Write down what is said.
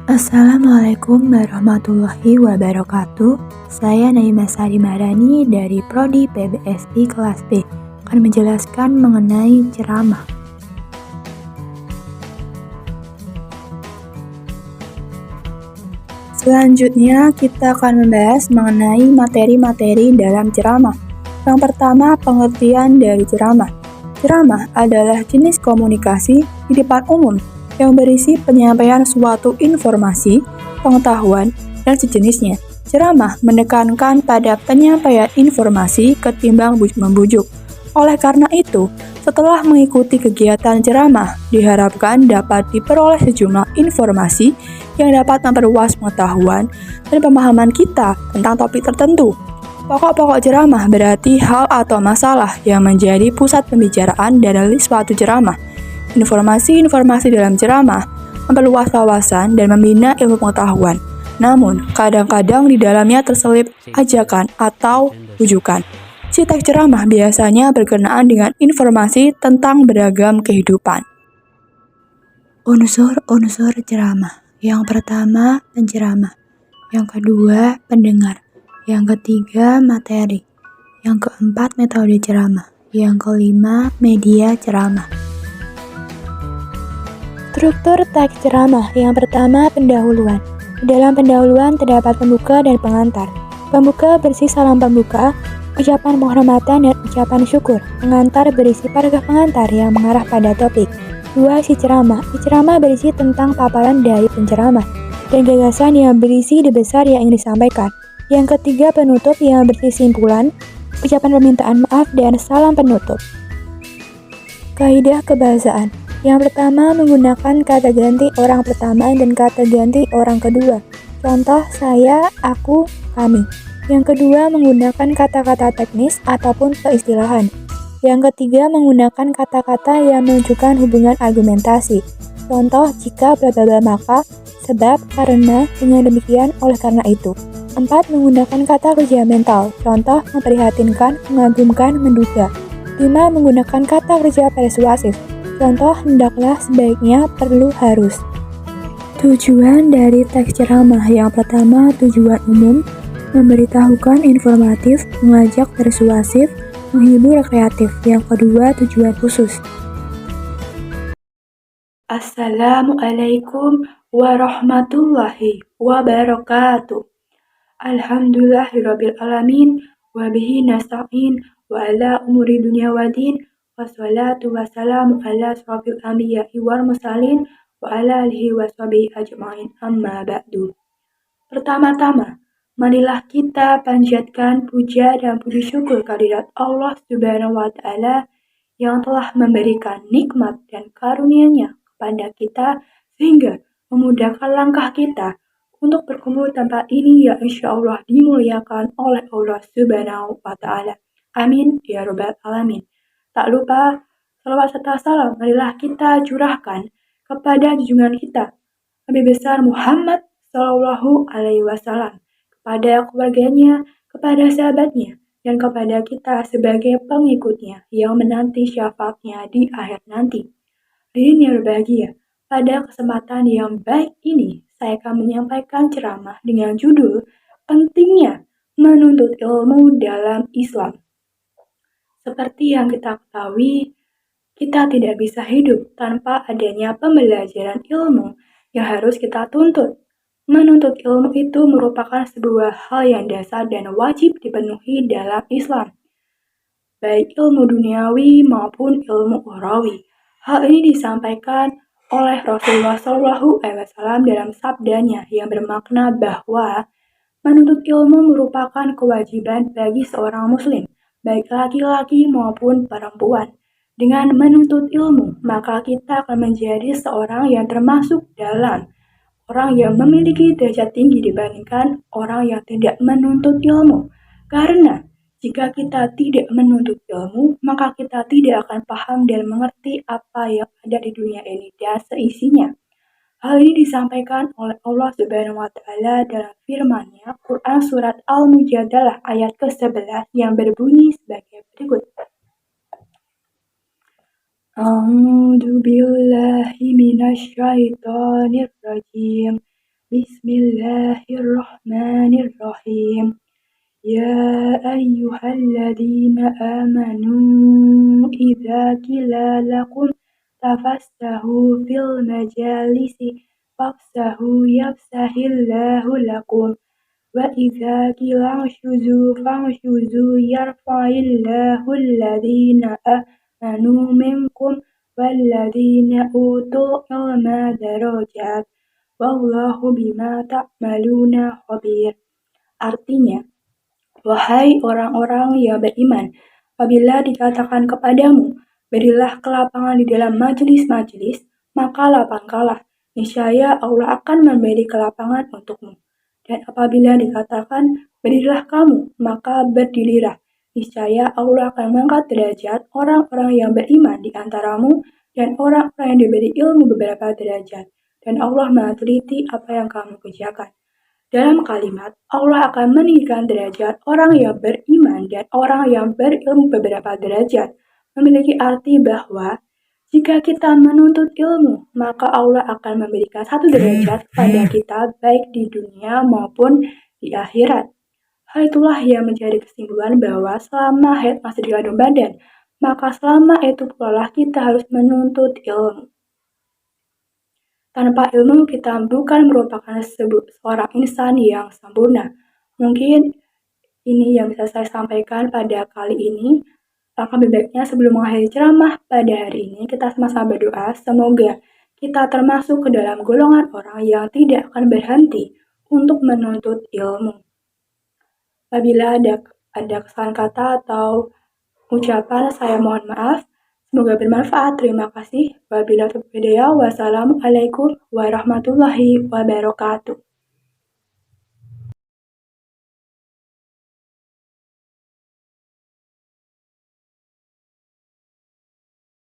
Assalamualaikum warahmatullahi wabarakatuh. Saya Naima Sari Marani dari Prodi PBSI kelas B akan menjelaskan mengenai ceramah. Selanjutnya kita akan membahas mengenai materi-materi dalam ceramah. Yang pertama, pengertian dari ceramah. Ceramah adalah jenis komunikasi di depan umum yang berisi penyampaian suatu informasi, pengetahuan, dan sejenisnya. Ceramah menekankan pada penyampaian informasi ketimbang membujuk. Oleh karena itu, setelah mengikuti kegiatan ceramah, diharapkan dapat diperoleh sejumlah informasi yang dapat memperluas pengetahuan dan pemahaman kita tentang topik tertentu. Pokok-pokok ceramah berarti hal atau masalah yang menjadi pusat pembicaraan dari suatu ceramah. Informasi-informasi dalam ceramah memperluas wawasan dan membina ilmu pengetahuan. Namun, kadang-kadang di dalamnya terselip ajakan atau rujukan. Si teks ceramah biasanya berkenaan dengan informasi tentang beragam kehidupan. Unsur-unsur ceramah. Yang pertama, penceramah. Yang kedua, pendengar. Yang ketiga, materi. Yang keempat, metode ceramah. Yang kelima, media ceramah. Struktur teks ceramah. Yang pertama, pendahuluan. Di dalam pendahuluan terdapat pembuka dan pengantar. Pembuka berisi salam pembuka, ucapan penghormatan dan ucapan syukur. Pengantar berisi paragraf pengantar yang mengarah pada topik. 2. Isi ceramah. Isi ceramah berisi tentang paparan dari penceramah dan gagasan yang berisi ide besar yang ingin disampaikan. Yang ketiga, penutup yang berisi simpulan, ucapan permintaan maaf, dan salam penutup. Kaidah kebahasaan. Yang pertama, menggunakan kata ganti orang pertama dan kata ganti orang kedua. Contoh, saya, aku, kami. Yang kedua, menggunakan kata-kata teknis ataupun keistilahan. Yang ketiga, menggunakan kata-kata yang menunjukkan hubungan argumentasi. Contoh, jika bla bla bla maka, sebab, karena, dengan demikian, oleh karena itu. 4. Menggunakan kata kerja mental. Contoh, memprihatinkan, mengagumkan, menduga. 5. Menggunakan kata kerja persuasif. Contoh, hendaklah, sebaiknya, perlu, harus. Tujuan dari teks ceramah. Yang pertama, tujuan umum, memberitahukan informatif, mengajak persuasif, menghibur kreatif. Yang kedua, tujuan khusus. Assalamualaikum warahmatullahi wabarakatuh. Alhamdulillahirrabbilalamin, wabihi nasta'in, wa ala umuri dunia wadin, wassalatu wassalamu ala asrafil anbiya'i wal mursalin, wa ala alihi wa sahbihi ajma'in, amma ba'du. Pertama-tama, marilah kita panjatkan puja dan puji syukur kehadirat Allah Subhanahu wa Ta'ala yang telah memberikan nikmat dan karunia-Nya kepada kita sehingga memudahkan langkah kita untuk berkumpul tempat ini yang insya Allah dimuliakan oleh Allah Subhanahu wa Ta'ala. Amin ya Rabbal Alamin. Tak lupa, salawat serta salam marilah kita curahkan kepada junjungan kita, Nabi besar Muhammad Sallallahu Alaihi Wasallam, kepada keluarganya, kepada sahabatnya, dan kepada kita sebagai pengikutnya yang menanti syafaatnya di akhir nanti. Hadirin yang berbahagia, pada kesempatan yang baik ini, saya akan menyampaikan ceramah dengan judul Pentingnya Menuntut Ilmu dalam Islam. Seperti yang kita ketahui, kita tidak bisa hidup tanpa adanya pembelajaran ilmu yang harus kita tuntut. Menuntut ilmu itu merupakan sebuah hal yang dasar dan wajib dipenuhi dalam Islam, baik ilmu duniawi maupun ilmu ukhrawi. Hal ini disampaikan oleh Rasulullah SAW dalam sabdanya yang bermakna bahwa menuntut ilmu merupakan kewajiban bagi seorang muslim, baik laki-laki maupun perempuan. Dengan menuntut ilmu, maka kita akan menjadi seorang yang termasuk dalam orang yang memiliki derajat tinggi dibandingkan orang yang tidak menuntut ilmu. Karena jika kita tidak menuntut ilmu, maka kita tidak akan paham dan mengerti apa yang ada di dunia ini dan seisinya. Hal ini disampaikan oleh Allah Subhanahu wa Ta'ala dalam firman-Nya, Quran surat Al-Mujadalah ayat ke-11 yang berbunyi sebagai berikut. A'udzu billahi minasyaitonir rajim. Bismillahirrahmanirrahim. Ya ayyuhalladzina amanu idza qila lakum tafassahu fil majalisi fafsahu yafsahillahu lakum wa idza qila anshuzu fanshuzu yarfa'illahu alladzina amanu minkum walladzina utul ilma darajat wallahu bima ta'maluna khabir. Artinya, wahai orang-orang yang beriman, apabila dikatakan kepadamu, berilah kelapangan di dalam majelis-majelis, maka lapangkanlah. Niscaya Allah akan memberi kelapangan untukmu. Dan apabila dikatakan, berdirilah kamu, maka berdirilah. Niscaya Allah akan mengangkat derajat orang-orang yang beriman di antaramu dan orang-orang yang diberi ilmu beberapa derajat. Dan Allah Maha teliti apa yang kamu kerjakan. Dalam kalimat, Allah akan meninggikan derajat orang yang beriman dan orang yang berilmu beberapa derajat, memiliki arti bahwa jika kita menuntut ilmu, maka Allah akan memberikan satu derajat kepada kita baik di dunia maupun di akhirat. Hal itulah yang menjadi kesimpulan bahwa selama hayat masih di kandung badan, maka selama itu pula kita harus menuntut ilmu. Tanpa ilmu kita bukan merupakan seorang insan yang sempurna. Mungkin ini yang bisa saya sampaikan pada kali ini. Lebih baiknya sebelum mengakhiri ceramah pada hari ini, kita sama-sama berdoa semoga kita termasuk ke dalam golongan orang yang tidak akan berhenti untuk menuntut ilmu. Apabila ada kesalahan kata atau ucapan, saya mohon maaf. Semoga bermanfaat. Terima kasih. Wabillahi taufiq wal hidayah. Wassalamualaikum warahmatullahi wabarakatuh.